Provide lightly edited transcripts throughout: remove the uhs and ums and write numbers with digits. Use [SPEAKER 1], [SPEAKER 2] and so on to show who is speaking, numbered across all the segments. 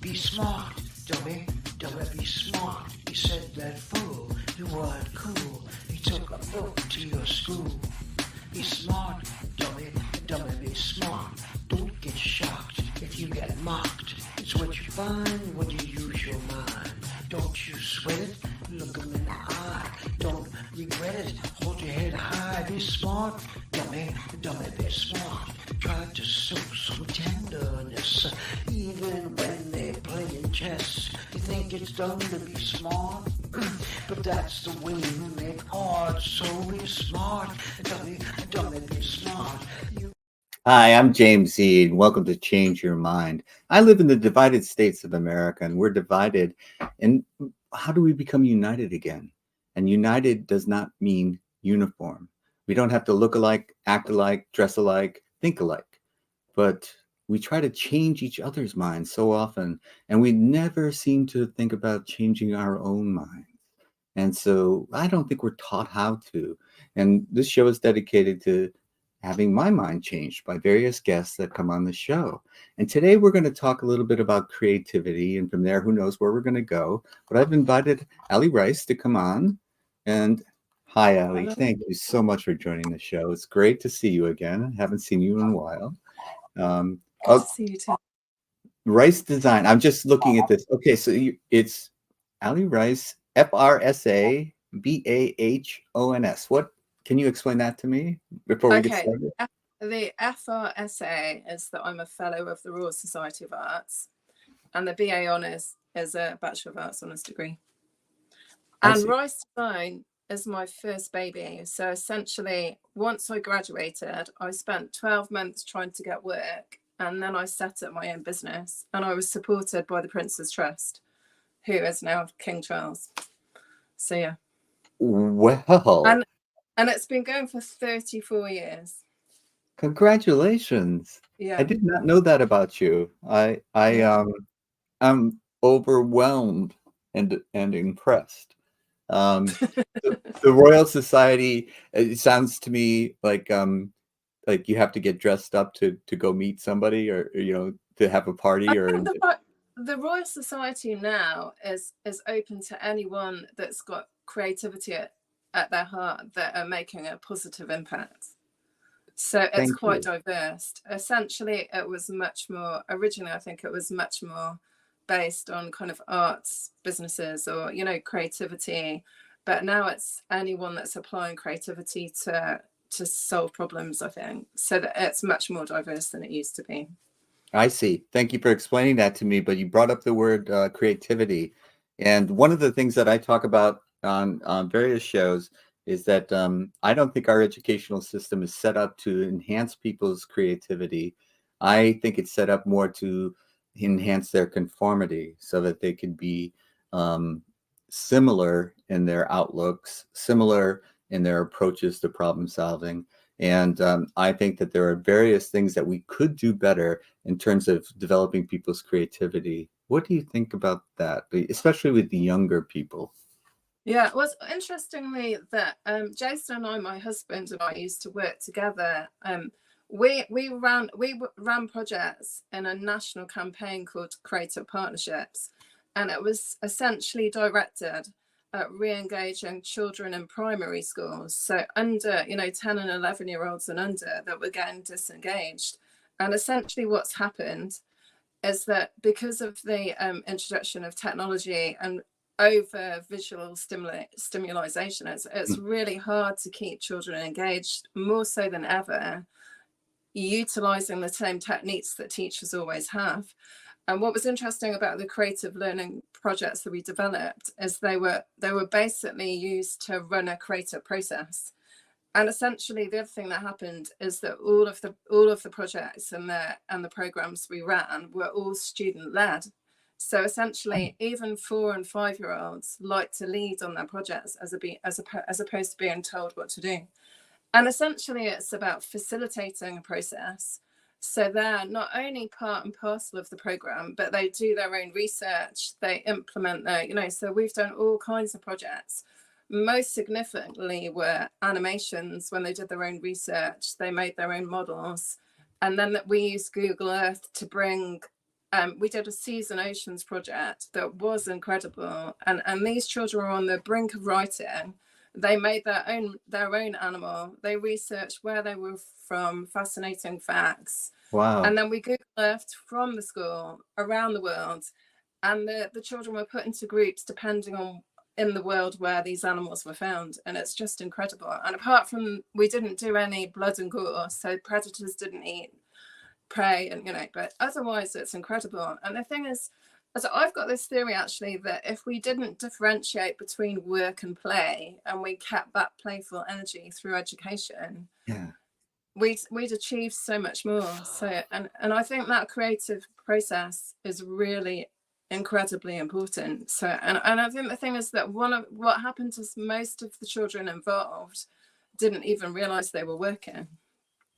[SPEAKER 1] Be smart, dummy, dummy, be smart. He said that fool, you weren't cool. He took a book to your school. Be smart, dummy, dummy, be smart. Don't get shocked if you get mocked. It's what you find when you use your mind. Don't you sweat it, look 'em in the eye. Don't regret it, hold your head high. Be smart, dummy, dummy, be smart. Try to show some tenderness, even when they're playing chess. You think it's dumb to be smart? But that's the way you make art, so be smart, dummy, dummy, be smart.
[SPEAKER 2] Hi, I'm James Ead. Welcome to Change Your Mind. I live in the divided states of America, and we're divided. And how do we become united again? And united does not mean uniform. We don't have to look alike, act alike, dress alike, think alike. But we try to change each other's minds so often, and we never seem to think about changing our own minds. And so I don't think we're taught how to. And this show is dedicated to having my mind changed by various guests that come on the show. And today we're going to talk a little bit about creativity, and from there, who knows where we're going to go. But I've invited Ali Rice to come on. And hi, Ali.
[SPEAKER 3] Hello.
[SPEAKER 2] Thank you so much for joining the show. It's great to see you again. I haven't seen you in a while.
[SPEAKER 3] Good to see you too.
[SPEAKER 2] Rice Design. I'm just looking at this. Okay, so it's Ali Rice, FRSA BAHONS. What? Can you explain that to me before we get started?
[SPEAKER 3] The FRSA is that I'm a fellow of the Royal Society of Arts, and the BA Honours is a Bachelor of Arts Honours degree. And Rice Design is my first baby. So essentially, once I graduated, I spent 12 months trying to get work, and then I set up my own business, and I was supported by the Prince's Trust, who is now King Charles. So yeah.
[SPEAKER 2] Well.
[SPEAKER 3] And it's been going for 34 years.
[SPEAKER 2] Congratulations.
[SPEAKER 3] Yeah.
[SPEAKER 2] I did not know that about you. I'm overwhelmed and impressed. The Royal Society, it sounds to me like you have to get dressed up to go meet somebody, or to have a party. Or
[SPEAKER 3] the Royal Society now is open to anyone that's got creativity at their heart that are making a positive impact. So it's quite diverse. Essentially, it was much more, originally I think it was much more based on kind of arts businesses or creativity, but now it's anyone that's applying creativity to solve problems, I think, so that it's much more diverse than it used to be.
[SPEAKER 2] I see. Thank you for explaining that to me. But you brought up the word creativity, and one of the things that I talk about on various shows is that I don't think our educational system is set up to enhance people's creativity. I think it's set up more to enhance their conformity so that they can be similar in their outlooks, similar in their approaches to problem solving. And I think that there are various things that we could do better in terms of developing people's creativity. What do you think about that, especially with the younger people?
[SPEAKER 3] Yeah, well, interestingly that Jason and I, my husband and I, used to work together. We ran projects in a national campaign called Creative Partnerships, and it was essentially directed at re-engaging children in primary schools, so under 10 and 11-year-olds and under, that were getting disengaged. And essentially what's happened is that because of the introduction of technology and over visual stimulation, it's really hard to keep children engaged, more so than ever, utilizing the same techniques that teachers always have. And what was interesting about the creative learning projects that we developed is they were basically used to run a creative process. And essentially the other thing that happened is that all of the projects and the programs we ran were all student led. So essentially, even 4 and 5-year-olds like to lead on their projects as opposed to being told what to do. And essentially, it's about facilitating a process. So they're not only part and parcel of the program, but they do their own research. They implement their, so we've done all kinds of projects. Most significantly were animations. When they did their own research, they made their own models. And then that we used Google Earth to bring we did a Seas and Oceans project that was incredible, and these children were on the brink of writing. They made their own animal. They researched where they were from, fascinating facts.
[SPEAKER 2] Wow.
[SPEAKER 3] And then we Google Earthed from the school around the world, and the children were put into groups depending on in the world where these animals were found, and it's just incredible. And apart from, we didn't do any blood and gore, so predators didn't eat prey, and but otherwise it's incredible. And the thing is, so I've got this theory actually, that if we didn't differentiate between work and play, and we kept that playful energy through education, we'd achieve so much more. So and I think that creative process is really incredibly important. So and I think the thing is that one of what happened is most of the children involved didn't even realize they were working.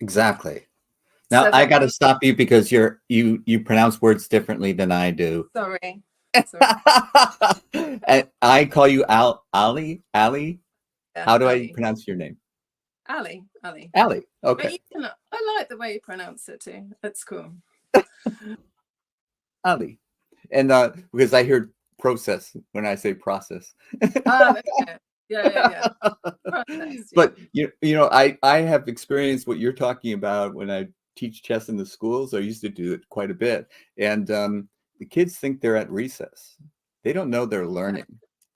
[SPEAKER 2] Exactly. Now
[SPEAKER 3] So
[SPEAKER 2] I got to stop you because you pronounce words differently than I do.
[SPEAKER 3] Sorry.
[SPEAKER 2] And I call you Ali. Yeah, how do
[SPEAKER 3] Ali.
[SPEAKER 2] I pronounce your name?
[SPEAKER 3] Ali.
[SPEAKER 2] Ali. Okay.
[SPEAKER 3] But I like the way you pronounce it too. It's cool.
[SPEAKER 2] Ali. And because I heard process when I say process.
[SPEAKER 3] Okay. Yeah. Process,
[SPEAKER 2] But I have experienced what you're talking about when I teach chess in the schools. I used to do it quite a bit. And the kids think they're at recess. They don't know they're learning.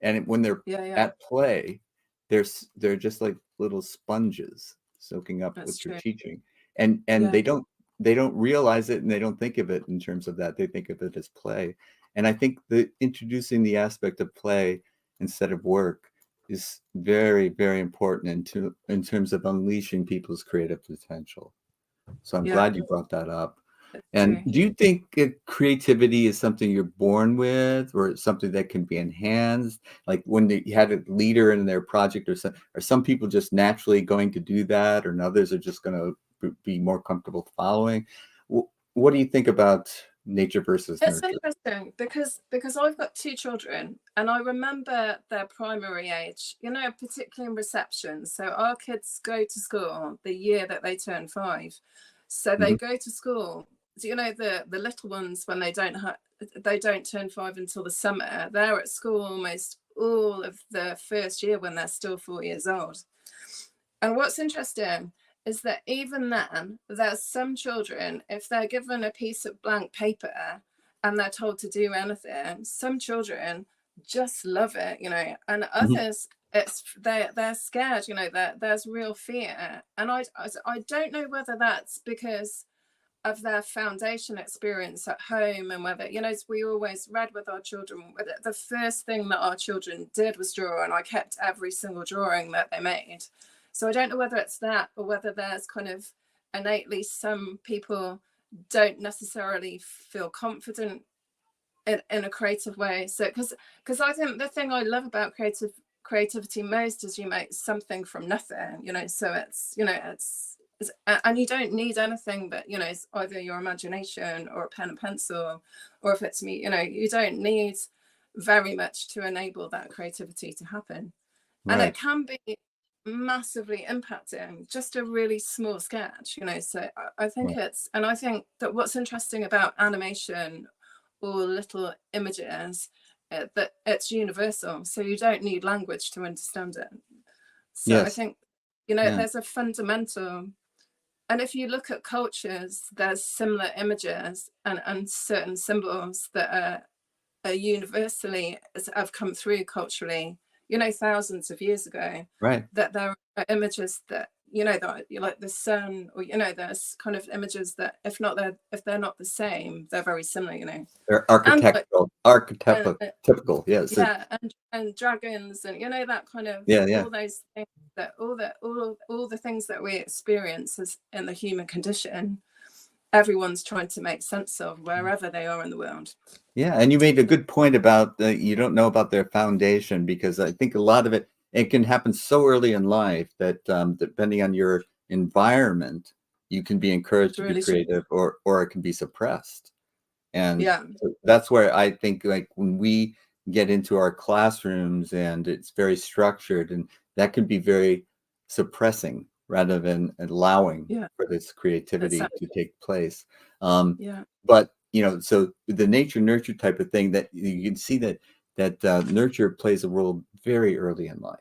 [SPEAKER 2] And when they're at play, they're just like little sponges soaking up what you're teaching. And they don't realize it, and they don't think of it in terms of that. They think of it as play. And I think that introducing the aspect of play instead of work is very, very important in terms of unleashing people's creative potential. So I'm glad you brought that up. And do you think creativity is something you're born with, or something that can be enhanced? Like when you had a leader in their project, are some people just naturally going to do that, or others are just going to be more comfortable following? What do you think about nature versus nurture?
[SPEAKER 3] It's interesting because I've got 2 children, and I remember their primary age, particularly in reception. So our kids go to school the year that they turn 5. So they go to school. So, the little ones, when they don't turn 5 until the summer, they're at school almost all of the first year when they're still 4 years old. And what's interesting is that even then, there's some children, if they're given a piece of blank paper and they're told to do anything, some children just love it, and others, they're scared, there's real fear. And I don't know whether that's because of their foundation experience at home, and whether, as we always read with our children, the first thing that our children did was draw, and I kept every single drawing that they made. So I don't know whether it's that, or whether there's kind of innately some people don't necessarily feel confident in a creative way. So because I think the thing I love about creativity most is you make something from nothing, so it's and you don't need anything but it's either your imagination or a pen and pencil, or if it's me, you don't need very much to enable that creativity to happen. And it can be massively impacting, just a really small sketch, so I think and I think that what's interesting about animation or little images, that it's universal, so you don't need language to understand it. So I think there's a fundamental, and if you look at cultures, there's similar images and certain symbols that are universally have come through culturally, thousands of years ago, that there are images that that like the sun, or there's kind of images that if they're not the same, they're very similar,
[SPEAKER 2] they're architectural, typical, yes.
[SPEAKER 3] And dragons, and that kind of all those things, that all the things that we experience as in the human condition, everyone's trying to make sense of wherever they are in the world.
[SPEAKER 2] Yeah, and you made a good point about you don't know about their foundation, because I think a lot of it can happen so early in life that depending on your environment, you can be encouraged to be creative, or it can be suppressed. And so that's where I think, like, when we get into our classrooms and it's very structured, and that can be very suppressing rather than allowing for this creativity to take place. But so the nature nurture type of thing, that you can see that nurture plays a role very early in life.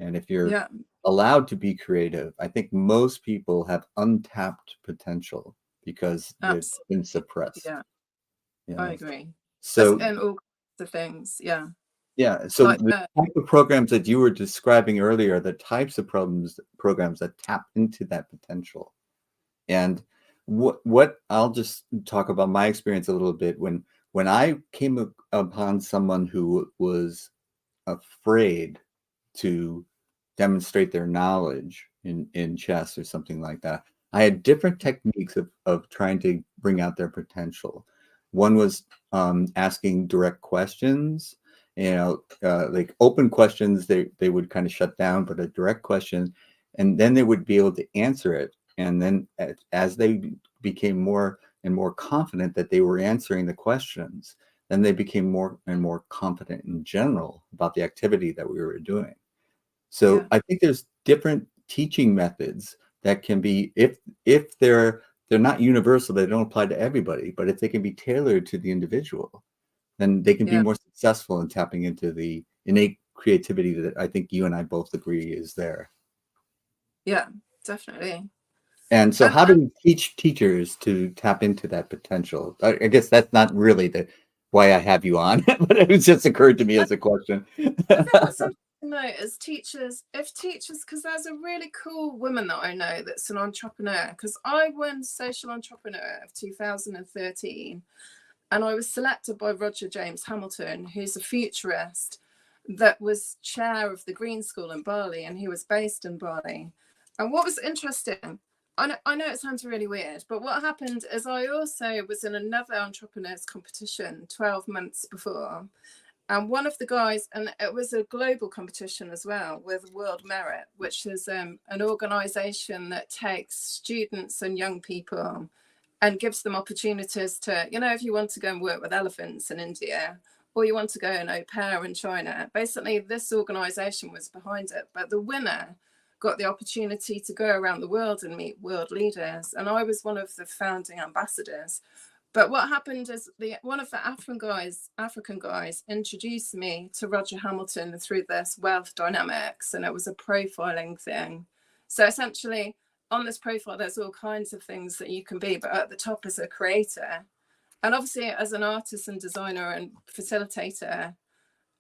[SPEAKER 2] And if you're
[SPEAKER 3] Yeah,
[SPEAKER 2] allowed to be creative, I think most people have untapped potential because they've
[SPEAKER 3] absolutely.
[SPEAKER 2] been suppressed.
[SPEAKER 3] Yeah,
[SPEAKER 2] You
[SPEAKER 3] I
[SPEAKER 2] know?
[SPEAKER 3] agree. That's
[SPEAKER 2] So
[SPEAKER 3] in all kinds of things. Yeah,
[SPEAKER 2] yeah, so
[SPEAKER 3] like
[SPEAKER 2] the type of programs that you were describing earlier are the types of programs that tap into that potential. And what I'll just talk about my experience a little bit. When I came upon someone who was afraid to demonstrate their knowledge in chess or something like that, I had different techniques of trying to bring out their potential. One was asking direct questions, like open questions, they would kind of shut down, but a direct question, and then they would be able to answer it. And then as they became more and more confident that they were answering the questions, then they became more and more confident in general about the activity that we were doing. So
[SPEAKER 3] yeah,
[SPEAKER 2] I think there's different teaching methods that can be, if they're not universal, they don't apply to everybody, but if they can be tailored to the individual, then they can be
[SPEAKER 3] yeah,
[SPEAKER 2] more successful in tapping into the innate creativity that I think you and I both agree is there.
[SPEAKER 3] yeah, definitely.
[SPEAKER 2] And so
[SPEAKER 3] And
[SPEAKER 2] how do we teach teachers to tap into that potential? I guess that's not really the why I have you on, but it was just occurred to me as a question.
[SPEAKER 3] I think what's interesting though is teachers, because there's a really cool woman that I know that's an entrepreneur, because I won Social Entrepreneur of 2013, and I was selected by Roger James Hamilton, who's a futurist that was chair of the Green School in Bali, and he was based in Bali. And what was interesting, I know it sounds really weird, but what happened is I also was in another entrepreneurs competition 12 months before. And one of the guys, and it was a global competition as well with World Merit, which is an organization that takes students and young people and gives them opportunities to, if you want to go and work with elephants in India, or you want to go and au pair in China, basically this organization was behind it. But the winner got the opportunity to go around the world and meet world leaders. And I was one of the founding ambassadors. But what happened is one of the African guys introduced me to Roger Hamilton through this wealth dynamics, and it was a profiling thing. So essentially, on this profile, there's all kinds of things that you can be, but at the top is a creator. And obviously, as an artist and designer and facilitator,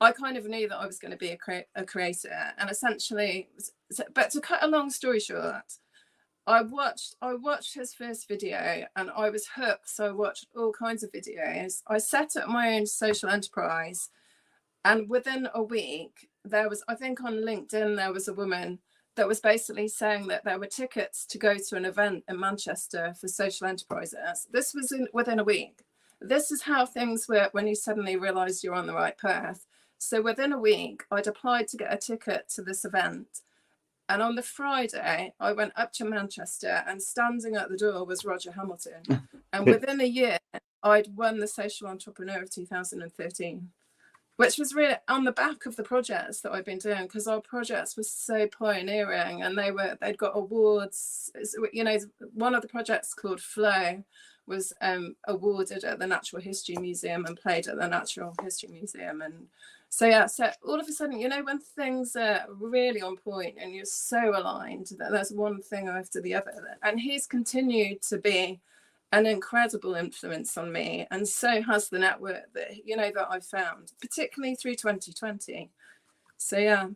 [SPEAKER 3] I kind of knew that I was going to be a creator. And essentially, but to cut a long story short, I watched his first video and I was hooked. So I watched all kinds of videos. I set up my own social enterprise, and within a week, I think on LinkedIn, there was a woman that was basically saying that there were tickets to go to an event in Manchester for social enterprises. This was within a week. This is how things work when you suddenly realize you're on the right path. So within a week, I'd applied to get a ticket to this event. And on the Friday, I went up to Manchester, and standing at the door was Roger Hamilton. And within a year, I'd won the Social Entrepreneur of 2013, which was really on the back of the projects that I've been doing, because our projects were so pioneering and they'd got awards. One of the projects called Flow was awarded at the Natural History Museum and played at the Natural History Museum. And so all of a sudden, when things are really on point and you're so aligned, that there's one thing after the other. And he's continued to be an incredible influence on me, and so has the network that I've found, particularly through 2020. So yeah,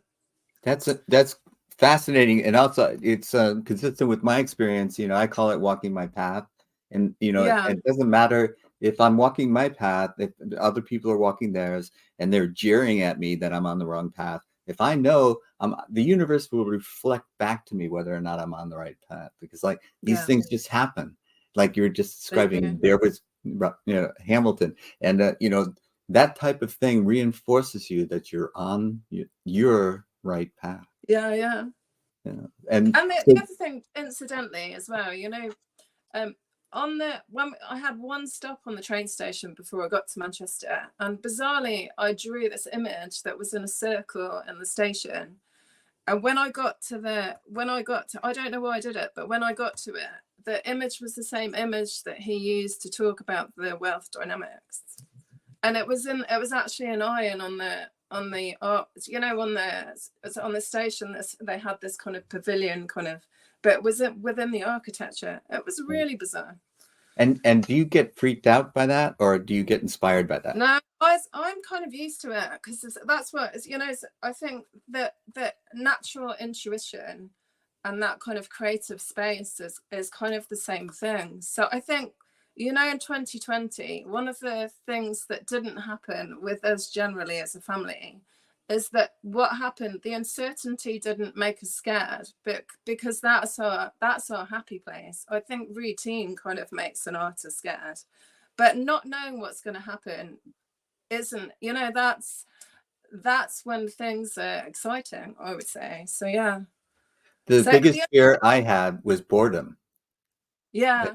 [SPEAKER 2] That's fascinating, and also it's consistent with my experience. I call it walking my path, and
[SPEAKER 3] yeah,
[SPEAKER 2] it doesn't matter if I'm walking my path, if other people are walking theirs, and they're jeering at me that I'm on the wrong path. If I know, the universe will reflect back to me whether or not I'm on the right path, because like these
[SPEAKER 3] yeah,
[SPEAKER 2] things just happen. Like you're just
[SPEAKER 3] they
[SPEAKER 2] describing,
[SPEAKER 3] do.
[SPEAKER 2] there was Hamilton, and that type of thing reinforces you that you're on your right path.
[SPEAKER 3] Yeah, yeah.
[SPEAKER 2] And
[SPEAKER 3] And the
[SPEAKER 2] so,
[SPEAKER 3] other thing, incidentally, as well, when I had one stop on the train station before I got to Manchester, and bizarrely, I drew this image that was in a circle in the station. And when I got to, I don't know why I did it, but when I got to it, the image was the same image that he used to talk about the wealth dynamics, and it was actually an iron on the on the station. They had this kind of pavilion kind of, but it was within the architecture. It was really bizarre.
[SPEAKER 2] And do you get freaked out by that, or do you get inspired by that?
[SPEAKER 3] No, I'm kind of used to it, because that's what I think that natural intuition and that kind of creative space is kind of the same thing. So I think, in 2020, one of the things that didn't happen with us generally as a family is that what happened, the uncertainty didn't make us scared, but because that's our happy place. I think routine kind of makes an artist scared, but not knowing what's going to happen isn't, that's when things are exciting, I would say. So yeah.
[SPEAKER 2] The biggest fear I had was boredom.
[SPEAKER 3] Yeah.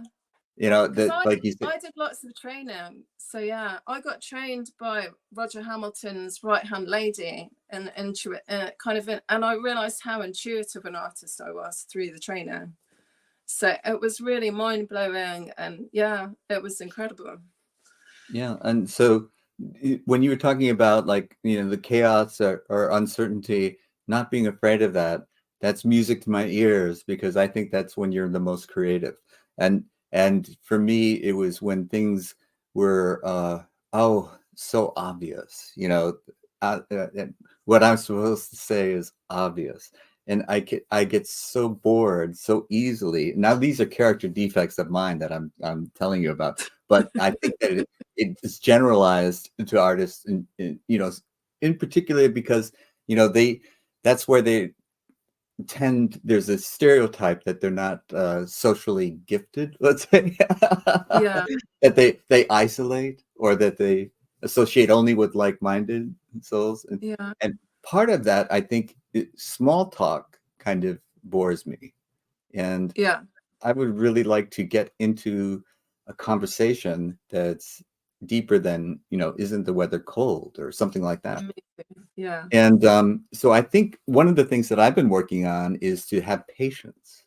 [SPEAKER 2] Like you said,
[SPEAKER 3] I did lots of training. So yeah, I got trained by Roger Hamilton's right-hand lady, and I realized how intuitive an artist I was through the training. So it was really mind-blowing, and yeah, it was incredible.
[SPEAKER 2] Yeah. And so when you were talking about, like, the chaos or uncertainty, not being afraid of that, that's music to my ears, because I think that's when you're the most creative. And for me, it was when things were, so obvious, what I'm supposed to say is obvious. And I get so bored so easily. Now, these are character defects of mine that I'm telling you about, but I think that it's generalized to artists, in particular, because, that's where they there's a stereotype that they're not socially gifted, let's say.
[SPEAKER 3] Yeah.
[SPEAKER 2] That they isolate, or that they associate only with like-minded souls. And part of that, I think, small talk kind of bores me. And
[SPEAKER 3] yeah,
[SPEAKER 2] I would really like to get into a conversation that's deeper than, isn't the weather cold, or something like that.
[SPEAKER 3] Yeah.
[SPEAKER 2] And so I think one of the things that I've been working on is to have patience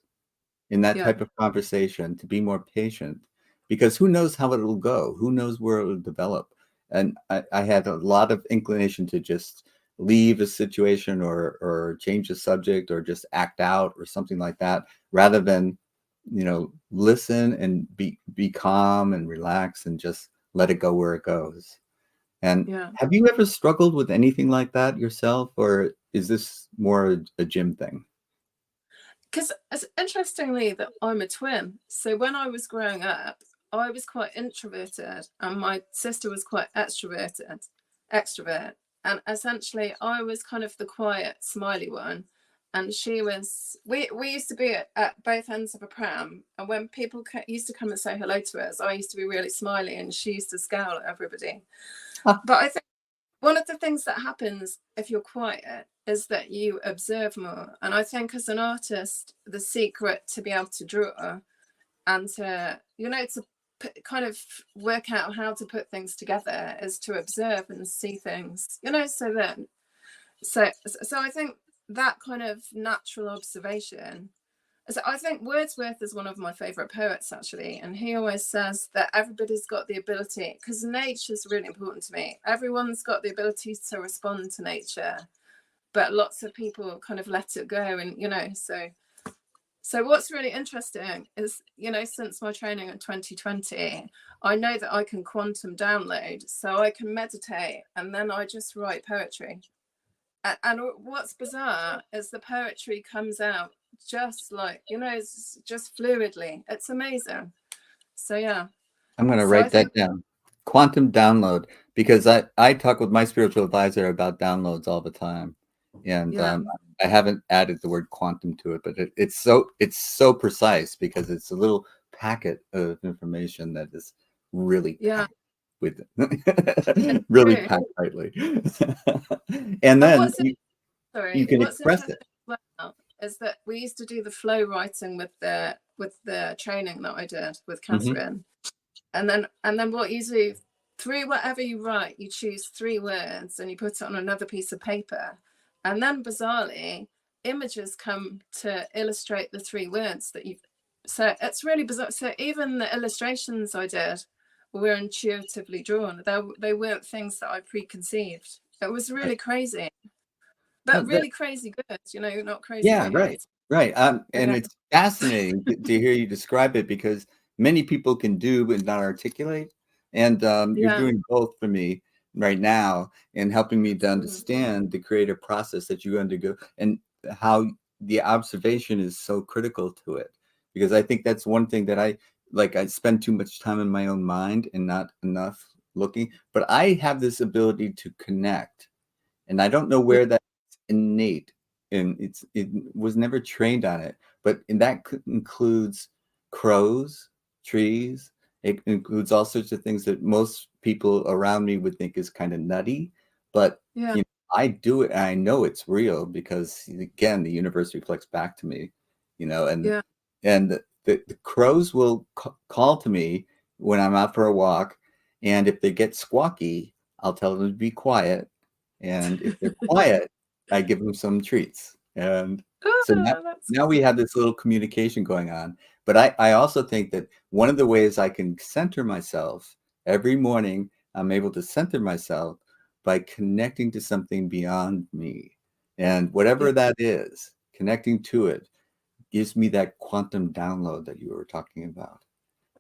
[SPEAKER 2] in that type of conversation, to be more patient, because who knows how it'll go? Who knows where it will develop? And I had a lot of inclination to just leave a situation, or change the subject, or just act out, or something like that, rather than, listen and be calm and relax and just let it go where it goes. And have you ever struggled with anything like that yourself, or is this more a Jim thing?
[SPEAKER 3] Because interestingly, that I'm a twin. So when I was growing up, I was quite introverted, and my sister was quite extrovert. And essentially, I was kind of the quiet, smiley one. And she was, we used to be at both ends of a pram. And when people used to come and say hello to us, I used to be really smiley, and she used to scowl at everybody. But I think one of the things that happens if you're quiet is that you observe more. And I think as an artist, the secret to be able to draw and to, to kind of work out how to put things together is to observe and see things, so I think that kind of natural observation. So I think Wordsworth is one of my favorite poets, actually, and he always says that everybody's got the ability, because nature is really important to me. Everyone's got the ability to respond to nature, but lots of people kind of let it go. And so what's really interesting is, since my training in 2020, I know that I can quantum download, so I can meditate and then I just write poetry. And what's bizarre is the poetry comes out just like, it's just fluidly. It's amazing. So yeah,
[SPEAKER 2] I'm going to write that down. Quantum download, because I talk with my spiritual advisor about downloads all the time, and I haven't added the word quantum to it, but it's so precise, because it's a little packet of information that is really packed with it. Really packed tightly. And then you can express it.
[SPEAKER 3] Is that we used to do the flow writing with the training that I did with Catherine. And then what you do, through whatever you write, you choose 3 words and you put it on another piece of paper. And then bizarrely, images come to illustrate the 3 words that you've So it's really bizarre. So even the illustrations I did were intuitively drawn. They weren't things that I preconceived. It was really crazy, but really crazy good, not crazy
[SPEAKER 2] Yeah,
[SPEAKER 3] bad.
[SPEAKER 2] right. And
[SPEAKER 3] Yeah.
[SPEAKER 2] it's fascinating to hear you describe it, because many people can do but not articulate. And you're
[SPEAKER 3] Yeah.
[SPEAKER 2] doing both for me right now, and helping me to
[SPEAKER 3] Mm.
[SPEAKER 2] understand the creative process that you undergo, and how the observation is so critical to it. Because I think that's one thing that I spend too much time in my own mind and not enough looking. But I have this ability to connect, and I don't know
[SPEAKER 3] Yeah.
[SPEAKER 2] where that's innate, and it was never trained on it. But and that includes crows, trees. It includes all sorts of things that most people around me would think is kind of nutty, but
[SPEAKER 3] Yeah.
[SPEAKER 2] you know, I do it, and I know it's real because again, the universe reflects back to me, and
[SPEAKER 3] Yeah.
[SPEAKER 2] the crows will call to me when I'm out for a walk, and if they get squawky, I'll tell them to be quiet, and if they're quiet, I give them some treats. And so
[SPEAKER 3] Oh, that's
[SPEAKER 2] now we have this little communication going on. But I also think that one of the ways I can center myself every morning, I'm able to center myself by connecting to something beyond me. And
[SPEAKER 3] yeah.
[SPEAKER 2] whatever that is, connecting to it gives me that quantum download that you were talking about.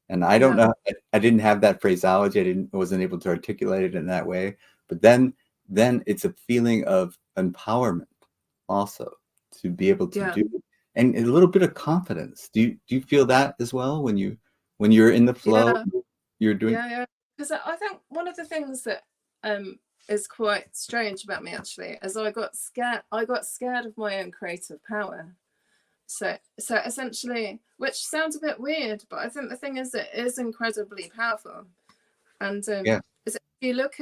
[SPEAKER 2] And I don't
[SPEAKER 3] Yeah.
[SPEAKER 2] know, I didn't have that phraseology. I wasn't able to articulate it in that way. But then it's a feeling of empowerment also, to be able to
[SPEAKER 3] Yeah.
[SPEAKER 2] do it, and a little bit of confidence. Do you feel that as well when you're in the flow,
[SPEAKER 3] Yeah.
[SPEAKER 2] you're doing?
[SPEAKER 3] Yeah. Because I think one of the things that is quite strange about me actually is I got scared of my own creative power. So essentially, which sounds a bit weird, but I think the thing is it is incredibly powerful. And
[SPEAKER 2] Yeah.
[SPEAKER 3] if you look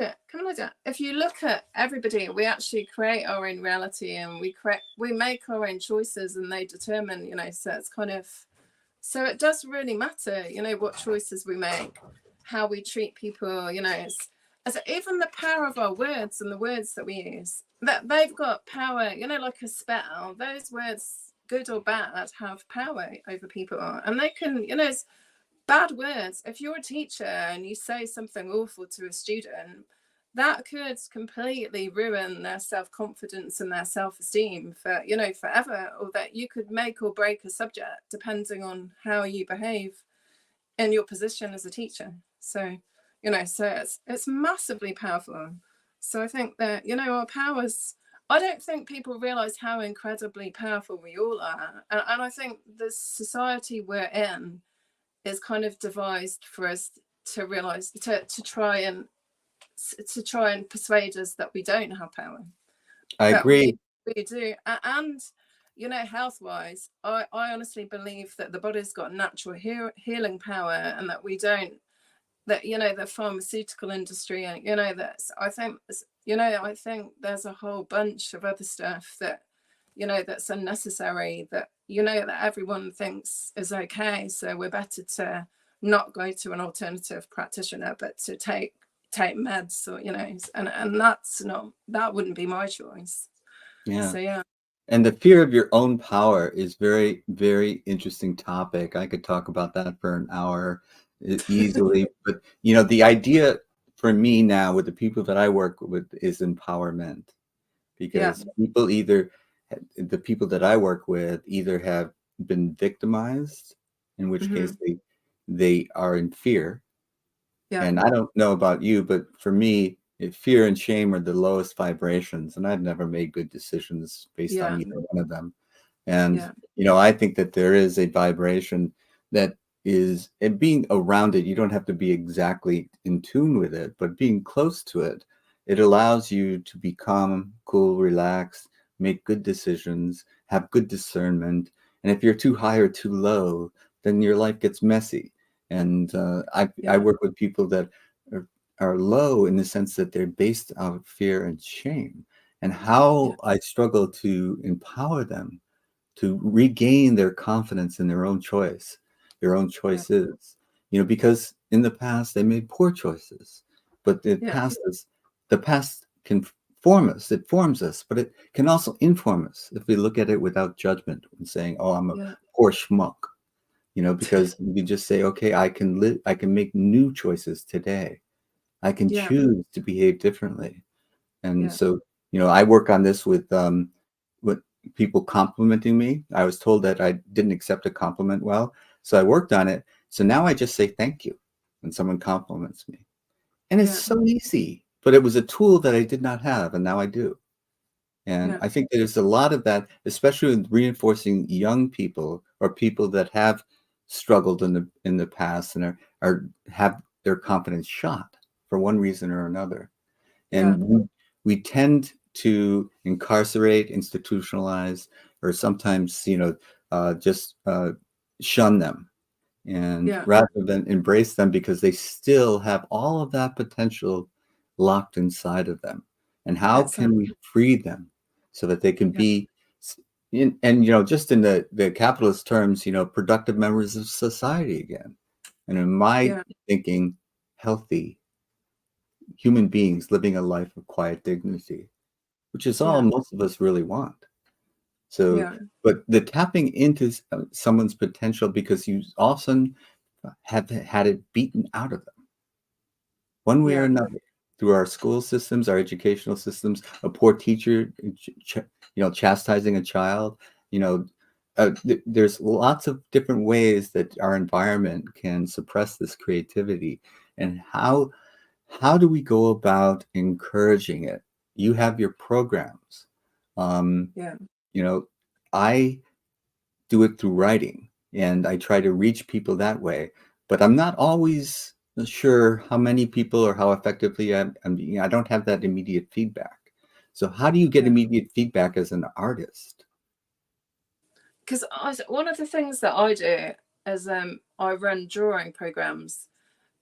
[SPEAKER 3] at everybody, we actually create our own reality, and we make our own choices, and they determine, so it's kind of, so it does really matter, what choices we make, how we treat people, as even the power of our words and the words that we use, that they've got power, like a spell. Those words, good or bad, have power over people, and they can, it's bad words. If you're a teacher and you say something awful to a student, that could completely ruin their self-confidence and their self-esteem for, forever, or that you could make or break a subject depending on how you behave in your position as a teacher. So, so it's massively powerful. So I think that, our powers, I don't think people realize how incredibly powerful we all are. And I think the society we're in is kind of devised for us to realize, to try and persuade us that we don't have power.
[SPEAKER 2] I
[SPEAKER 3] But
[SPEAKER 2] agree.
[SPEAKER 3] we do. And health wise, I honestly believe that the body's got natural healing power, and that we don't, that the pharmaceutical industry, and that's, I think there's a whole bunch of other stuff that that's unnecessary, that that everyone thinks is okay. So we're better to not go to an alternative practitioner, but to take meds, or and that wouldn't be my choice.
[SPEAKER 2] Yeah.
[SPEAKER 3] So yeah.
[SPEAKER 2] And the fear of your own power is very, very interesting topic. I could talk about that for an hour easily. But the idea for me now with the people that I work with is empowerment, because the people that I work with either have been victimized, in which case they are in fear. And I don't know about you, but for me, fear and shame are the lowest vibrations, and I've never made good decisions based on either one of them. And I think that there is a vibration that is, and being around it, you don't have to be exactly in tune with it, but being close to it, it allows you to be calm, cool, relaxed, make good decisions, have good discernment. And if you're too high or too low, then your life gets messy. And I work with people that are low in the sense that they're based out of fear and shame, and how I struggle to empower them to regain their confidence in their own choice, their own choices, because in the past they made poor choices, but the past can form us, it forms us, but it can also inform us if we look at it without judgment and saying, oh, I'm a poor schmuck. because you just say, okay, I can make new choices today. I can
[SPEAKER 3] Yeah,
[SPEAKER 2] choose to behave differently. And
[SPEAKER 3] yeah,
[SPEAKER 2] so, I work on this with people complimenting me. I was told that I didn't accept a compliment well, so I worked on it. So now I just say thank you when someone compliments me. And it's
[SPEAKER 3] yeah,
[SPEAKER 2] so easy, but it was a tool that I did not have, and now I do. And
[SPEAKER 3] yeah,
[SPEAKER 2] I think there's a lot of that, especially in reinforcing young people or people that have struggled in the past and are have their confidence shot for one reason or another.
[SPEAKER 3] yeah,
[SPEAKER 2] And we tend to incarcerate, institutionalize, or sometimes, just shun them, and
[SPEAKER 3] yeah.
[SPEAKER 2] rather than embrace them because they still have all of that potential locked inside of them. And how can we
[SPEAKER 3] Exactly.
[SPEAKER 2] free them so that they can
[SPEAKER 3] Yeah,
[SPEAKER 2] be, just in the capitalist terms, productive members of society again? And in my
[SPEAKER 3] yeah,
[SPEAKER 2] thinking, healthy human beings living a life of quiet dignity, which is all
[SPEAKER 3] yeah,
[SPEAKER 2] most of us really want. So,
[SPEAKER 3] yeah,
[SPEAKER 2] but the tapping into someone's potential because you often have had it beaten out of them one way or
[SPEAKER 3] yeah.
[SPEAKER 2] another through our school systems, our educational systems, a poor teacher, chastising a child, you know, there's lots of different ways that our environment can suppress this creativity. And how do we go about encouraging it? You have your programs. Um,
[SPEAKER 3] Yeah.
[SPEAKER 2] you know, I do it through writing and I try to reach people that way, but I'm not always sure how many people or how effectively I don't have that immediate feedback. So how do you get
[SPEAKER 3] Yeah.
[SPEAKER 2] immediate feedback as an artist?
[SPEAKER 3] Because one of the things that I do is I run drawing programs.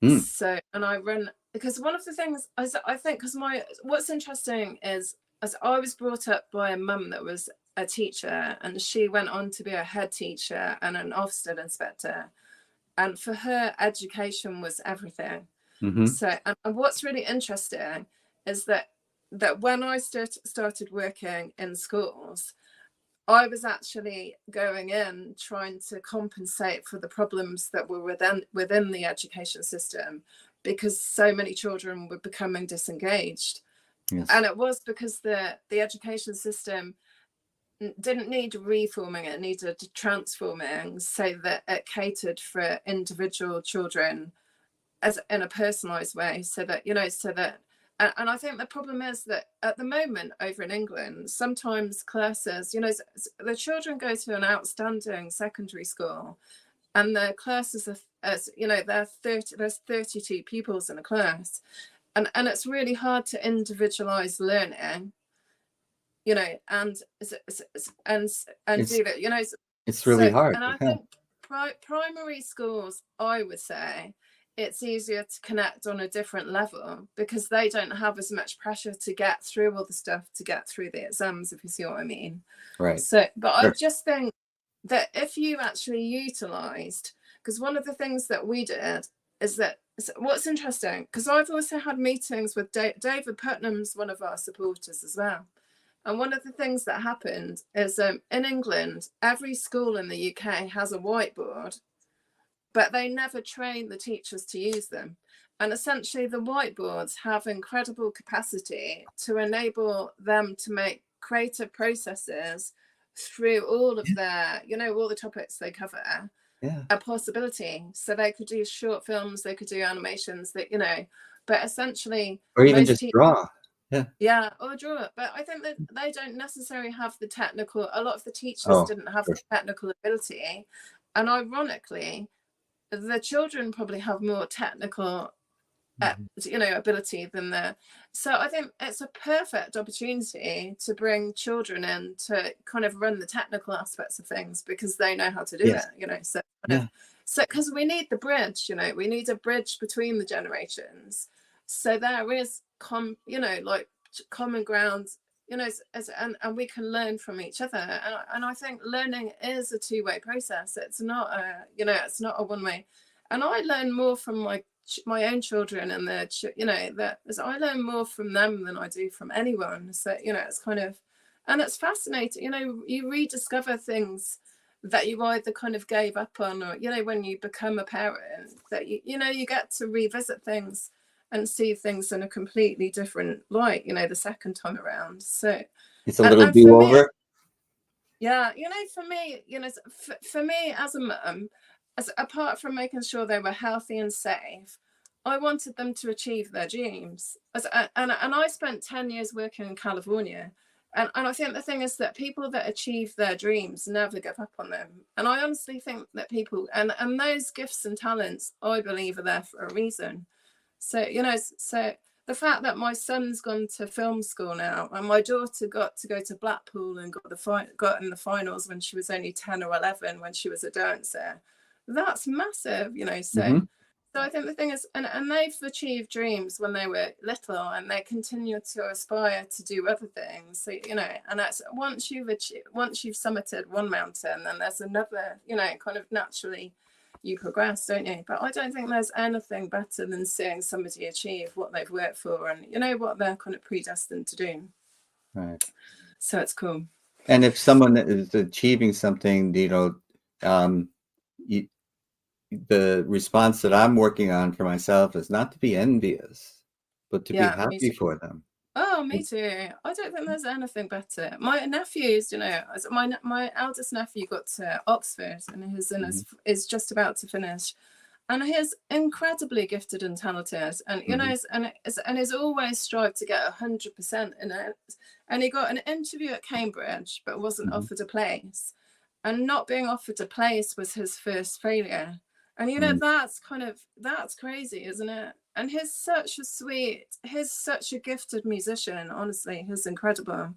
[SPEAKER 2] Mm,
[SPEAKER 3] So, and I run, because one of the things I think, because what's interesting is, as I was brought up by a mum that was a teacher, and she went on to be a head teacher and an Ofsted inspector, and for her, education was everything.
[SPEAKER 2] hmm
[SPEAKER 3] So, and what's really interesting is that when I started working in schools, I was actually going in trying to compensate for the problems that were within the education system, because so many children were becoming disengaged.
[SPEAKER 2] Yes.
[SPEAKER 3] And it was because the education system didn't need reforming, it needed transforming so that it catered for individual children as in a personalized way, so that and I think the problem is that at the moment over in England, sometimes classes, the children go to an outstanding secondary school, and the classes are, as there's 32 pupils in a class, and it's really hard to individualize learning, and and and
[SPEAKER 2] It's
[SPEAKER 3] do that,
[SPEAKER 2] it's really
[SPEAKER 3] so,
[SPEAKER 2] hard.
[SPEAKER 3] and I
[SPEAKER 2] Yeah.
[SPEAKER 3] think primary schools, I would say, it's easier to connect on a different level because they don't have as much pressure to get through all the stuff, to get through the exams, if you see what I mean.
[SPEAKER 2] Right.
[SPEAKER 3] So, but I
[SPEAKER 2] Sure.
[SPEAKER 3] just think that if you actually utilized, because one of the things that we did is that, what's interesting, because I've also had meetings with David Putnam's one of our supporters as well. And one of the things that happened is in England, every school in the UK has a whiteboard, but they never train the teachers to use them. And essentially, the whiteboards have incredible capacity to enable them to make creative processes through all of
[SPEAKER 2] Yeah.
[SPEAKER 3] their, all the topics they cover,
[SPEAKER 2] Yeah.
[SPEAKER 3] a possibility. So they could do short films, they could do animations, but essentially,
[SPEAKER 2] Or even
[SPEAKER 3] most
[SPEAKER 2] just
[SPEAKER 3] teachers,
[SPEAKER 2] draw. Yeah.
[SPEAKER 3] yeah, or draw it. But I think that they don't necessarily have the technical, a lot of the teachers
[SPEAKER 2] Oh,
[SPEAKER 3] didn't have
[SPEAKER 2] sure.
[SPEAKER 3] the technical ability. And ironically, the children probably have more technical,
[SPEAKER 2] Mhm.
[SPEAKER 3] ability than the. So I think it's a perfect opportunity to bring children in to kind of run the technical aspects of things because they know how to do
[SPEAKER 2] Yes.
[SPEAKER 3] it, so
[SPEAKER 2] Yeah.
[SPEAKER 3] because we need the bridge, we need a bridge between the generations. So there is like common ground, and we can learn from each other. And I think learning is a two-way process. It's not a one-way. And I learn more from my own children and that as I learn more from them than I do from anyone. So it's kind of, and it's fascinating. You rediscover things that you either kind of gave up on, or, you know, when you become a parent, that you know, you get to revisit things and see things in a completely different light, you know, the second time around. So
[SPEAKER 2] It's a little
[SPEAKER 3] and for me,
[SPEAKER 2] do-over.
[SPEAKER 3] yeah, you know, for me, you know, for me as a mum, as apart from making sure they were healthy and safe, I wanted them to achieve their dreams. And I spent 10 years working in California. And I think the thing is that people that achieve their dreams never give up on them. And I honestly think that people, and those gifts and talents, I believe, are there for a reason. So, you know, so the fact that my son's gone to film school now, and my daughter got to go to Blackpool and got in the finals when she was only 10 or 11, when she was a dancer, that's massive, you know. So so I think the thing is, and they've achieved dreams when they were little, and they continue to aspire to do other things. So, you know, and that's once you've summited one mountain, then there's another, you know, kind of naturally you progress, don't you? But I don't think there's anything better than seeing somebody achieve what they've worked for, and, you know, what they're kind of predestined to do.
[SPEAKER 2] Right.
[SPEAKER 3] So it's cool.
[SPEAKER 2] And if someone is achieving something, you know, the response that I'm working on for myself is not to be envious, but to be happy for them.
[SPEAKER 3] Oh, me too. I don't think there's anything better. My nephews, you know, my eldest nephew got to Oxford, and is just about to finish, and he's incredibly gifted and talented, and you know, and he's always strived to get 100% in it. And he got an interview at Cambridge, but wasn't offered a place, and not being offered a place was his first failure. And, you know, that's crazy, isn't it? And he's such a gifted musician. Honestly, he's incredible,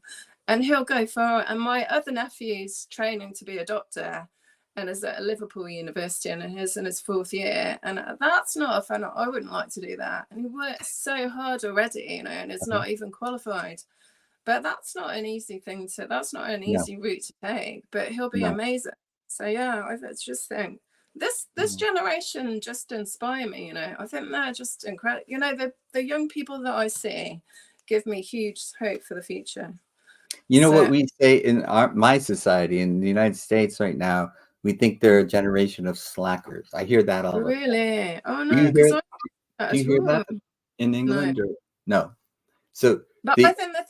[SPEAKER 3] and he'll go far. And my other nephew's training to be a doctor, and is at Liverpool University, and he's in his 4th year. And that's not a fun. I wouldn't like to do that. And he works so hard already, you know, and is not even qualified. But that's not an easy thing to. That's not an easy route to take. But he'll be amazing. So yeah, I just think. This generation just inspire me, you know. I think they're just incredible. You know, the young people that I see give me huge hope for the future.
[SPEAKER 2] You know what we say in my society in the United States right now? We think they're a generation of slackers. I hear that all the time.
[SPEAKER 3] Really? Oh no!
[SPEAKER 2] Do you hear that in England? Or no? So,
[SPEAKER 3] but I think that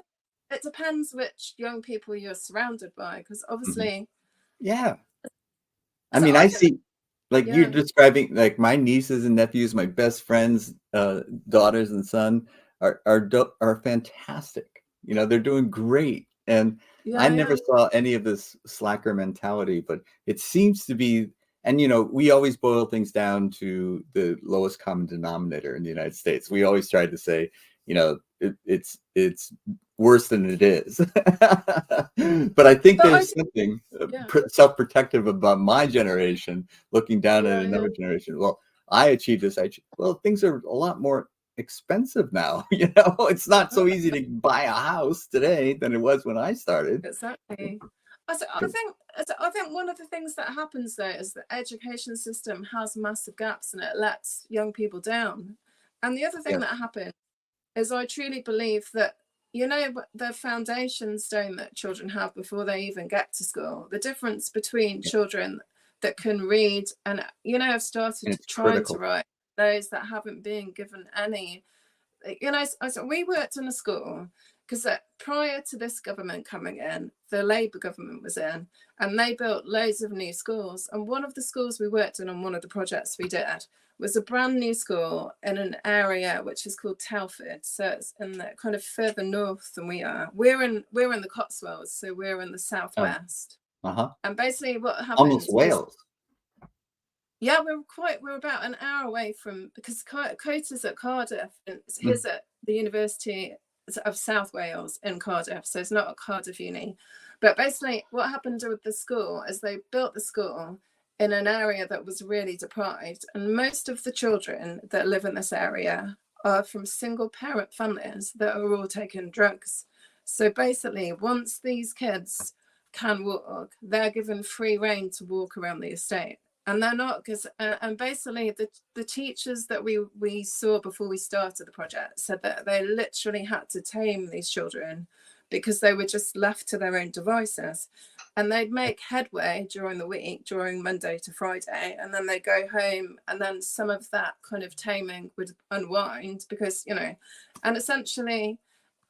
[SPEAKER 3] it depends which young people you're surrounded by, because obviously,
[SPEAKER 2] I mean, I see. Like you're describing, like my nieces and nephews, my best friends, daughters and son are fantastic. You know, they're doing great, and I never saw any of this slacker mentality. But it seems to be, and you know, we always boil things down to the lowest common denominator in the United States. We always try to say, you know, it's worse than it is. But I think there's something self-protective about my generation looking down at another generation. Well, I achieved this. Well, things are a lot more expensive now. You know, it's not so easy to buy a house today than it was when I started.
[SPEAKER 3] Exactly. I think one of the things that happens there is the education system has massive gaps, and it lets young people down. And the other thing that happens is, I truly believe that, you know, the foundation stone that children have before they even get to school, the difference between children that can read and, you know, have started trying to write, those that haven't been given any, you know. We worked in a school, because prior to this government coming in, the Labour government was in, and they built loads of new schools. And one of the schools we worked in on one of the projects we did was a brand new school in an area which is called Telford. So it's in the kind of further north than we are. We're in the Cotswolds, so we're in the southwest. And basically what happened,
[SPEAKER 2] almost Wales.
[SPEAKER 3] Yeah, we're about an hour away from, because Cota's at Cardiff, and he's at the University of South Wales in Cardiff, so it's not a Cardiff uni. But basically what happened with the school is they built the school in an area that was really deprived, and most of the children that live in this area are from single parent families that are all taking drugs. So basically, once these kids can walk, they're given free rein to walk around the estate. And they're not, because and basically the teachers that we saw before we started the project said that they literally had to tame these children because they were just left to their own devices. and they'd make headway during the week, during Monday to Friday, and then they go home, and then some of that kind of taming would unwind because, you know, and essentially,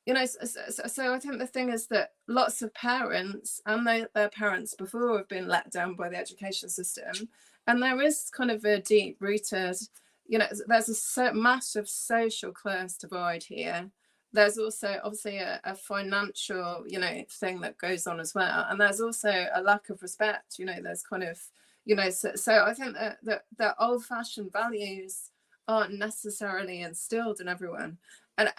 [SPEAKER 3] you know, so I think the thing is that lots of parents and their parents before have been let down by the education system, and there is kind of a deep rooted, you know, there's a massive social class divide here. There's also obviously a financial, you know, thing that goes on as well, and there's also a lack of respect. You know, there's kind of, you know, so I think that the old-fashioned values aren't necessarily instilled in everyone. And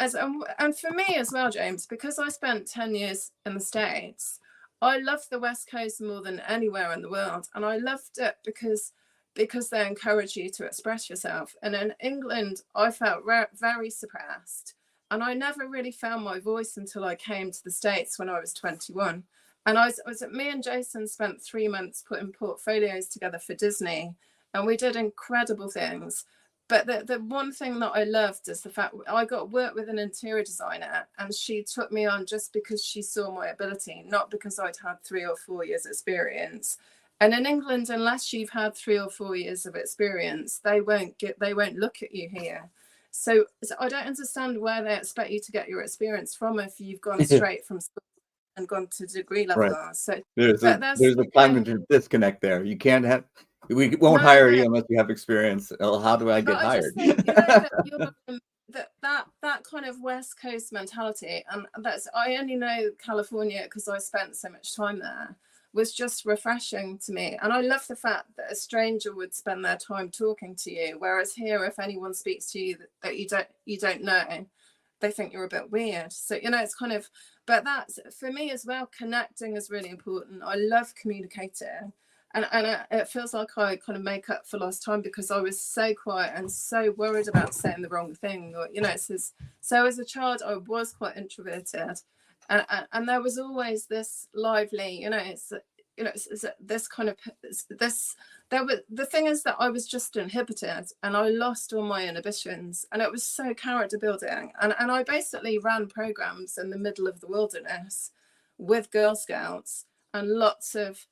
[SPEAKER 3] for me as well, James, because I spent 10 years in the States, I loved the West Coast more than anywhere in the world, and I loved it because they encourage you to express yourself. And in England, I felt very suppressed. And I never really found my voice until I came to the States when I was 21. And me and Jason spent 3 months putting portfolios together for Disney, and we did incredible things. But the one thing that I loved is the fact I got work with an interior designer, and she took me on just because she saw my ability, not because I'd had 3 or 4 years experience. And in England, unless you've had 3 or 4 years of experience, they won't look at you here. So I don't understand where they expect you to get your experience from if you've gone straight from school and gone to degree level.
[SPEAKER 2] Right.
[SPEAKER 3] So
[SPEAKER 2] there's a cognitive disconnect there. You can't have, we won't hire you unless you have experience. Oh, how do I get hired?
[SPEAKER 3] I just think, you know, that kind of West Coast mentality, and I only know California because I spent so much time there, was just refreshing to me. And I love the fact that a stranger would spend their time talking to you, whereas here, if anyone speaks to you that you don't know, they think you're a bit weird. So, you know, it's kind of, but that's for me as well, connecting is really important. I love communicating, and it feels like I kind of make up for lost time because I was so quiet and so worried about saying the wrong thing, or, you know, so as a child I was quite introverted. And there was always this lively, you know, it's this kind of this. The thing is that I was just inhibited, and I lost all my inhibitions, and it was so character building. And I basically ran programs in the middle of the wilderness with Girl Scouts and lots of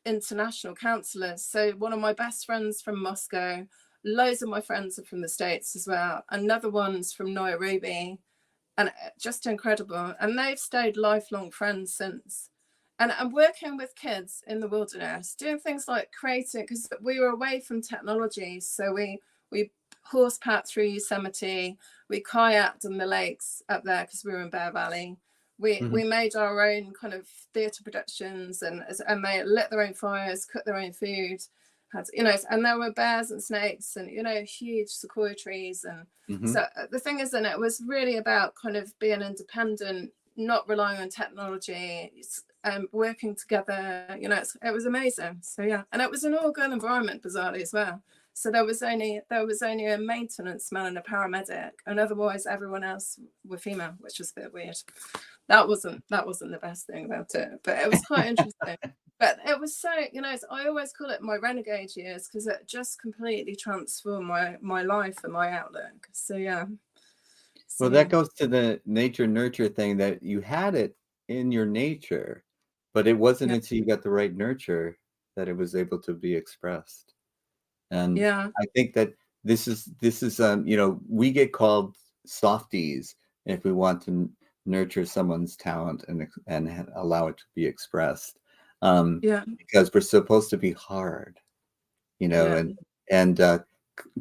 [SPEAKER 3] international counselors. So one of my best friends from Moscow. Loads of my friends are from the States as well. Another one's from Nairobi, and just incredible. And they've stayed lifelong friends since. And I'm working with kids in the wilderness, doing things like creating, because we were away from technology. So we horsepacked through Yosemite, we kayaked on the lakes up there because we were in Bear Valley. We made our own kind of theatre productions, and they lit their own fires, cooked their own food. You know, and there were bears and snakes and, you know, huge sequoia trees. And so the thing is, and it was really about kind of being independent, not relying on technology, working together, you know, it was amazing. So, yeah. And it was an all-girl environment, bizarrely, as well. So there was only a maintenance man and a paramedic, and otherwise everyone else were female, which was a bit weird. That wasn't the best thing about it, but it was quite interesting. But it was so, you know, I always call it my renegade years because it just completely transformed my life and my outlook. So, yeah.
[SPEAKER 2] Well, that goes to the nature nurture thing, that you had it in your nature, but it wasn't until you got the right nurture that it was able to be expressed. And I think that this is you know, we get called softies if we want to nurture someone's talent and allow it to be expressed. Because we're supposed to be hard, you know, and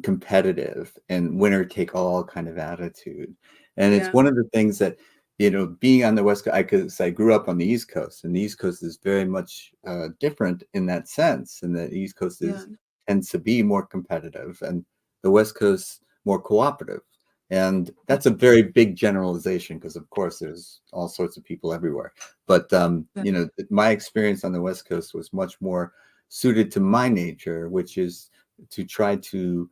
[SPEAKER 2] competitive and winner take all kind of attitude. And it's one of the things that, you know, being on the West Coast, because I grew up on the East Coast, and the East Coast is very much different in that sense. And the East Coast tends to be more competitive, and the West Coast more cooperative. And that's a very big generalization because, of course, there's all sorts of people everywhere. But, you know, my experience on the West Coast was much more suited to my nature, which is to try to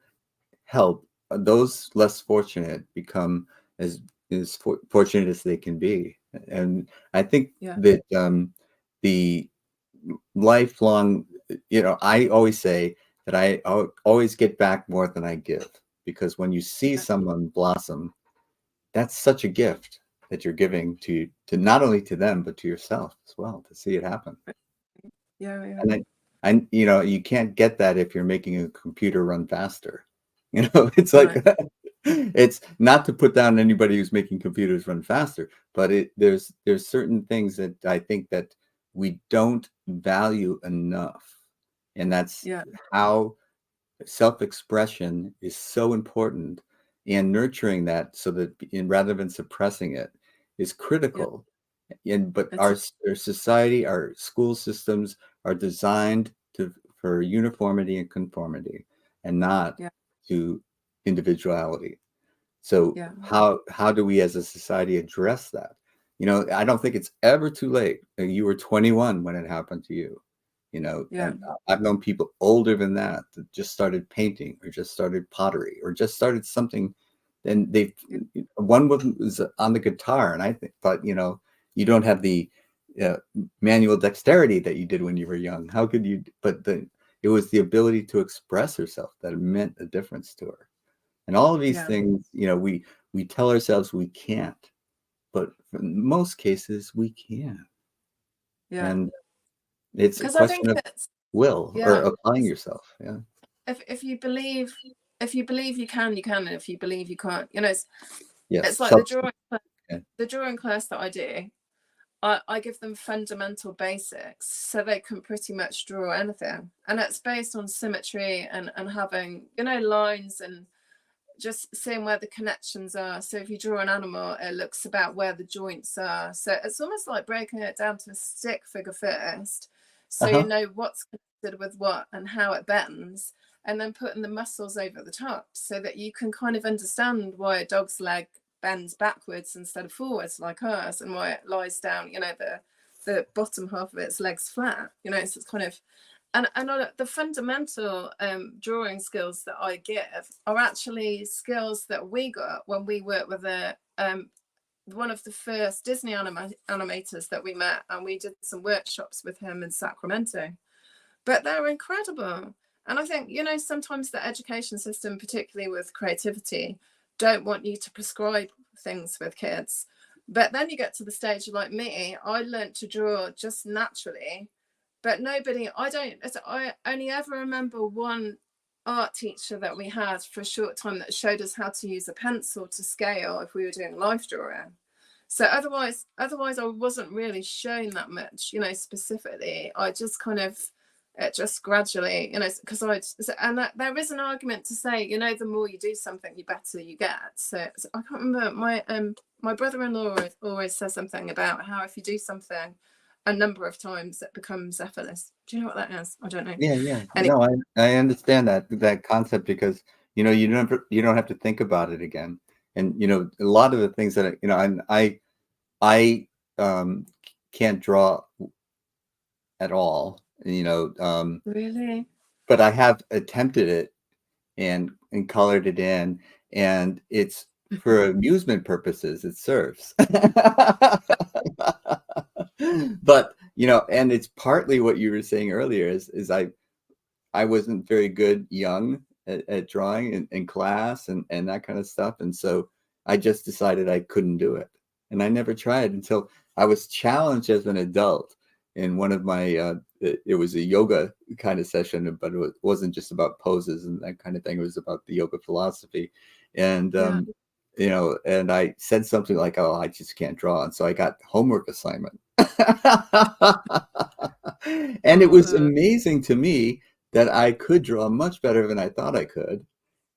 [SPEAKER 2] help those less fortunate become as fortunate as they can be. And I think that the lifelong, you know, I always say that I always get back more than I give. Because when you see someone blossom, that's such a gift. that you're giving to not only to them but to yourself as well, to see it happen.
[SPEAKER 3] Yeah.
[SPEAKER 2] And you know, you can't get that if you're making a computer run faster. You know, it's like
[SPEAKER 3] Right.
[SPEAKER 2] it's not to put down anybody who's making computers run faster, but there's certain things that I think that we don't value enough, and that's
[SPEAKER 3] Yeah.
[SPEAKER 2] how self-expression is so important, and nurturing that so that rather than suppressing it is critical. But
[SPEAKER 3] It's
[SPEAKER 2] our society, our school systems are designed for uniformity and conformity, and not
[SPEAKER 3] yeah.
[SPEAKER 2] to individuality. So
[SPEAKER 3] Yeah.
[SPEAKER 2] how do we as a society address that? You know, I don't think it's ever too late. You were 21 when it happened to you, you know,
[SPEAKER 3] Yeah.
[SPEAKER 2] and I've known people older than that just started painting or just started pottery or just started something. And one was on the guitar, and I thought, you know, you don't have the manual dexterity that you did when you were young. How could you? But it was the ability to express herself that meant a difference to her. And all of these
[SPEAKER 3] Yeah.
[SPEAKER 2] things, you know, we tell ourselves we can't, but in most cases we can.
[SPEAKER 3] Yeah.
[SPEAKER 2] And it's a
[SPEAKER 3] Because I think
[SPEAKER 2] question of
[SPEAKER 3] it's
[SPEAKER 2] will or
[SPEAKER 3] yeah.
[SPEAKER 2] applying yourself. Yeah.
[SPEAKER 3] If you believe you can, and if you believe you can't, you know,
[SPEAKER 2] Yes.
[SPEAKER 3] it's like
[SPEAKER 2] Yeah.
[SPEAKER 3] the drawing class that I do. I give them fundamental basics so they can pretty much draw anything, and it's based on symmetry and having, you know, lines and just seeing where the connections are. So if you draw an animal, it looks about where the joints are. So it's almost like breaking it down to a stick figure first, so you
[SPEAKER 2] Uh-huh.
[SPEAKER 3] know what's connected with what and how it bends, and then putting the muscles over the top so that you can kind of understand why a dog's leg bends backwards instead of forwards like ours, and why it lies down, you know, the bottom half of its legs flat, you know. So it's kind of and the fundamental drawing skills that I give are actually skills that we got when we worked with one of the first Disney animators that we met, and we did some workshops with him in Sacramento. But they're incredible. And I think, you know, sometimes the education system, particularly with creativity, don't want you to prescribe things with kids. But then you get to the stage like me, I learned to draw just naturally, but I only ever remember one art teacher that we had for a short time that showed us how to use a pencil to scale if we were doing life drawing. So otherwise I wasn't really shown that much, you know, specifically. I just kind of it just gradually, you know, because there is an argument to say, you know, the more you do something, the better you get. So I can't remember, my brother-in-law always says something about how if you do something a number of times, it becomes effortless. Do you know what that is? I don't know.
[SPEAKER 2] Yeah.
[SPEAKER 3] Anyway.
[SPEAKER 2] No, I understand that concept, because, you know, you don't have to think about it again. And, you know, a lot of the things that, you know, I can't draw at all, you know,
[SPEAKER 3] Really?
[SPEAKER 2] but I have attempted it and colored it in, and it's for amusement purposes. It serves. But, you know, and it's partly what you were saying earlier is I wasn't very good young at drawing in class and that kind of stuff. And so I just decided I couldn't do it. And I never tried until I was challenged as an adult in one of my, it was a yoga kind of session, but it wasn't just about poses and that kind of thing. It was about the yoga philosophy. And,
[SPEAKER 3] Yeah.
[SPEAKER 2] you know, and I said something like, oh, I just can't draw. And so I got homework assignment. And it was amazing to me that I could draw much better than I thought I could.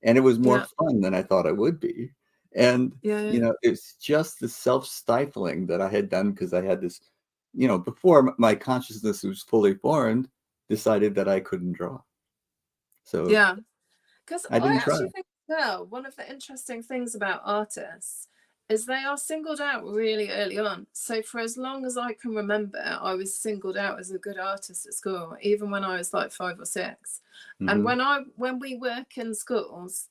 [SPEAKER 2] And it was more
[SPEAKER 3] Yeah.
[SPEAKER 2] fun than I thought it would be. And,
[SPEAKER 3] Yeah.
[SPEAKER 2] you know, it's just the self-stifling that I had done because I had this, you know, before my consciousness was fully formed, decided that I couldn't draw. So
[SPEAKER 3] Yeah. Because
[SPEAKER 2] I
[SPEAKER 3] I
[SPEAKER 2] didn't try.
[SPEAKER 3] actually think one of the interesting things about artists is they are singled out really early on. So for as long as I can remember, I was singled out as a good artist at school, even when I was like 5 or 6. And
[SPEAKER 2] Mm-hmm.
[SPEAKER 3] when we work in schools,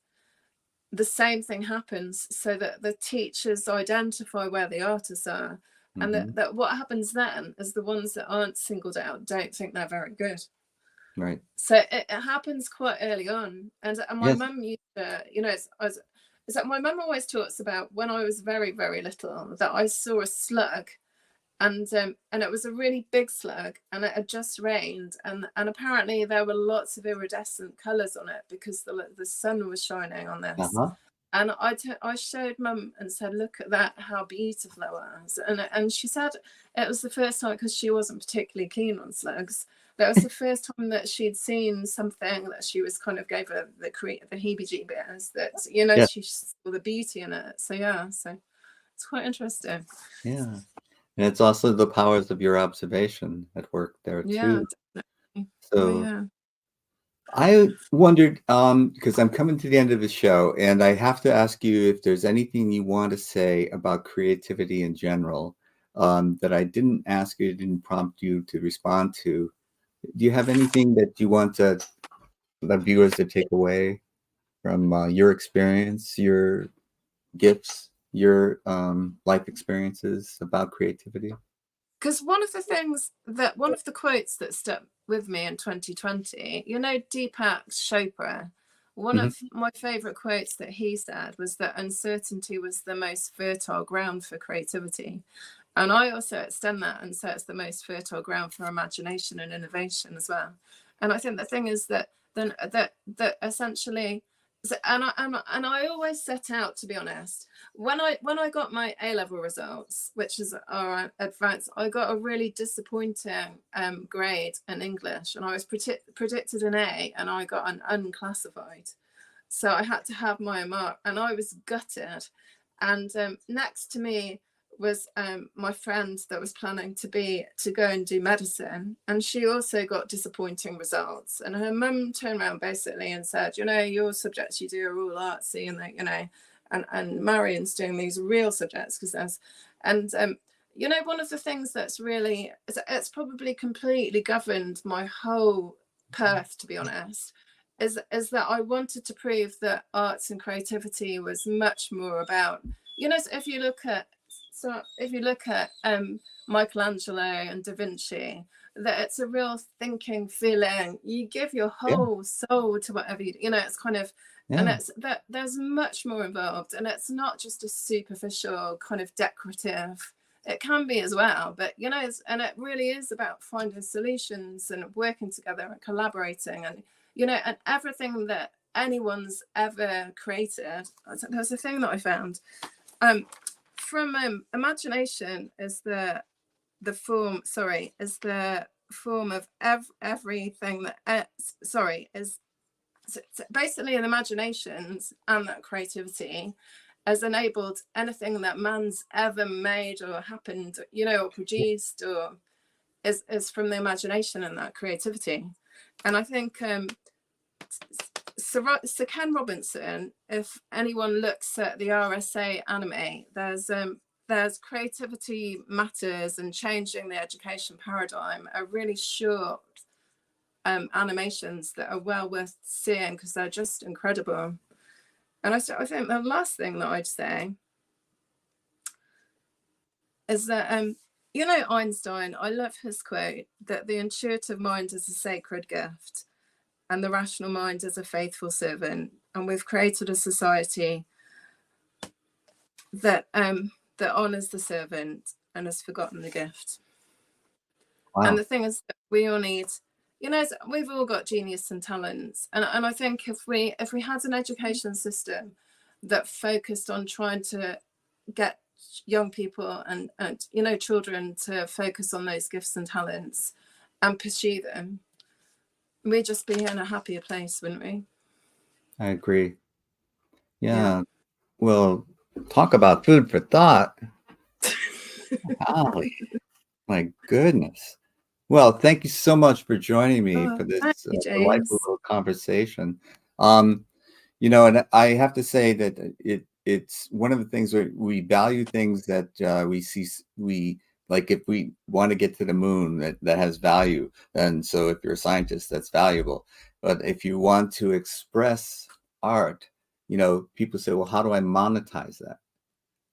[SPEAKER 3] the same thing happens, so that the teachers identify where the artists are. And
[SPEAKER 2] Mm-hmm.
[SPEAKER 3] that what happens then is the ones that aren't singled out don't think they're very good.
[SPEAKER 2] Right.
[SPEAKER 3] So it happens quite early on. And my
[SPEAKER 2] Yes.
[SPEAKER 3] mum used to, you know, is that my mum always talks about when I was very, very little that I saw a slug, and it was a really big slug, and it had just rained, and apparently there were lots of iridescent colours on it because the sun was shining on this.
[SPEAKER 2] Uh-huh.
[SPEAKER 3] And I showed mum and said, look at that, how beautiful it was. And she said it was the first time, because she wasn't particularly keen on slugs, that was the first time that she'd seen something that she was kind of gave her the heebie-jeebies, that, you know, she saw the beauty in it. So yeah, so it's quite interesting.
[SPEAKER 2] Yeah. And it's also the powers of your observation at work there too.
[SPEAKER 3] Definitely.
[SPEAKER 2] So
[SPEAKER 3] yeah.
[SPEAKER 2] I wondered, because I'm coming to the end of the show, and I have to ask you if there's anything you want to say about creativity in general, that I didn't ask you, didn't prompt you to respond to. Do you have anything that you want the viewers to take away from your experience, your gifts, your life experiences about creativity?
[SPEAKER 3] Because one of the quotes that stuck with me in 2020, you know, Deepak Chopra, one of my favorite quotes that he said was that uncertainty was the most fertile ground for creativity. And I also extend that and say it's the most fertile ground for imagination and innovation as well. And I think the thing is that essentially, and I always set out, to be honest, when I got my A-level results, which is our advanced, I got a really disappointing grade in English, and I was predicted an A, and I got an unclassified. So I had to have my mark, and I was gutted. And next to me was my friend that was planning to go and do medicine, and she also got disappointing results, and her mum turned around basically and said, you know, your subjects you do are all artsy, and that, you know, and Marion's doing these real subjects because there's, and you know, one of the things that's really, it's probably completely governed my whole path, to be honest, is that I wanted to prove that arts and creativity was much more about, you know, if you look at Michelangelo and Da Vinci, that it's a real thinking, feeling. You give your whole soul to whatever you know. It's kind of, and it's that there's much more involved, and it's not just a superficial kind of decorative. It can be as well, but you know, and it really is about finding solutions and working together and collaborating, and you know, and everything that anyone's ever created. There's a thing that I found. From imagination is the form of everything that is basically an imaginations, and that creativity has enabled anything that man's ever made or happened, you know, or produced, or is from the imagination and that creativity. And I think Sir Ken Robinson, if anyone looks at the RSA anime, there's Creativity Matters and Changing the Education Paradigm are really short animations that are well worth seeing because they're just incredible. And I think the last thing that I'd say is that you know, Einstein, I love his quote that the intuitive mind is a sacred gift and the rational mind is a faithful servant. And we've created a society that honors the servant and has forgotten the gift. Wow. And the thing is that we all need, you know, we've all got genius and talents. And I think if we had an education system that focused on trying to get young people and you know, children to focus on those gifts and talents and pursue them, we'd just be in a happier place, wouldn't we?
[SPEAKER 2] I agree. Yeah. Well, talk about food for thought. Golly, my goodness. Well, thank you so much for joining me for this delightful conversation. You know, and I have to say that it's one of the things where we value things that we like. If we want to get to the moon, that has value, and so if you're a scientist, that's valuable. But if you want to express art, you know, people say, well, how do I monetize that?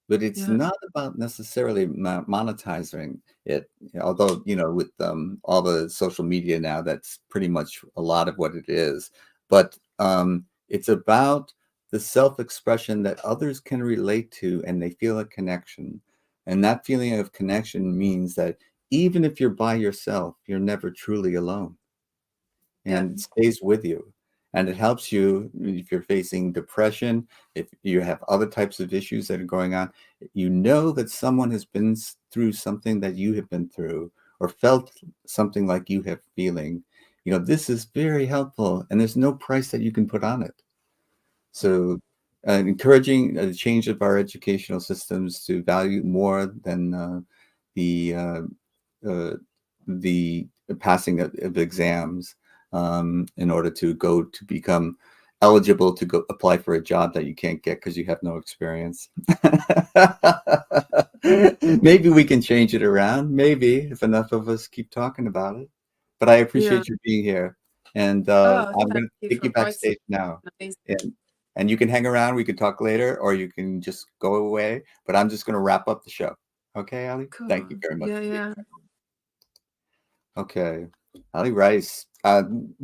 [SPEAKER 2] But it's not about necessarily monetizing it, although, you know, with all the social media now, that's pretty much a lot of what it is. But it's about the self-expression that others can relate to and they feel a connection. And that feeling of connection means that even if you're by yourself, you're never truly alone. And it stays with you. And it helps you if you're facing depression, if you have other types of issues that are going on, you know that someone has been through something that you have been through or felt something like you have feeling. You know, this is very helpful and there's no price that you can put on it. So encouraging the change of our educational systems to value more than the passing of exams in order to become eligible to go apply for a job that you can't get because you have no experience. Maybe we can change it around, maybe, if enough of us keep talking about it. But I appreciate you being here. And I'm going to take you backstage now. And you can hang around. We can talk later, or you can just go away. But I'm just going to wrap up the show. Okay, Ali?
[SPEAKER 3] Cool.
[SPEAKER 2] Thank you very much.
[SPEAKER 3] Yeah.
[SPEAKER 2] Okay. Ali Rice,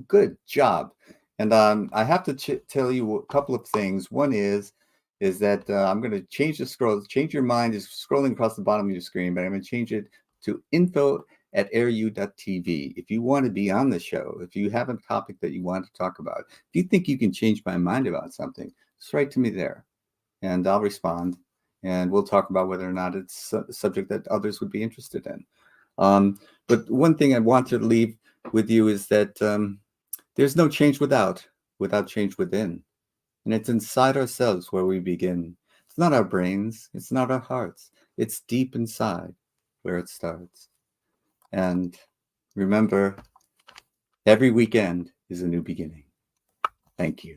[SPEAKER 2] good job. And I have to tell you a couple of things. One is that I'm going to change the scroll. Change Your Mind is scrolling across the bottom of your screen, but I'm going to change it to info@airu.tv. If you want to be on the show, if you have a topic that you want to talk about, if you think you can change my mind about something, just write to me there, and I'll respond, and we'll talk about whether or not it's a subject that others would be interested in. But one thing I want to leave with you is that there's no change without change within. And it's inside ourselves where we begin. It's not our brains. It's not our hearts. It's deep inside where it starts. And remember, every weekend is a new beginning. Thank you.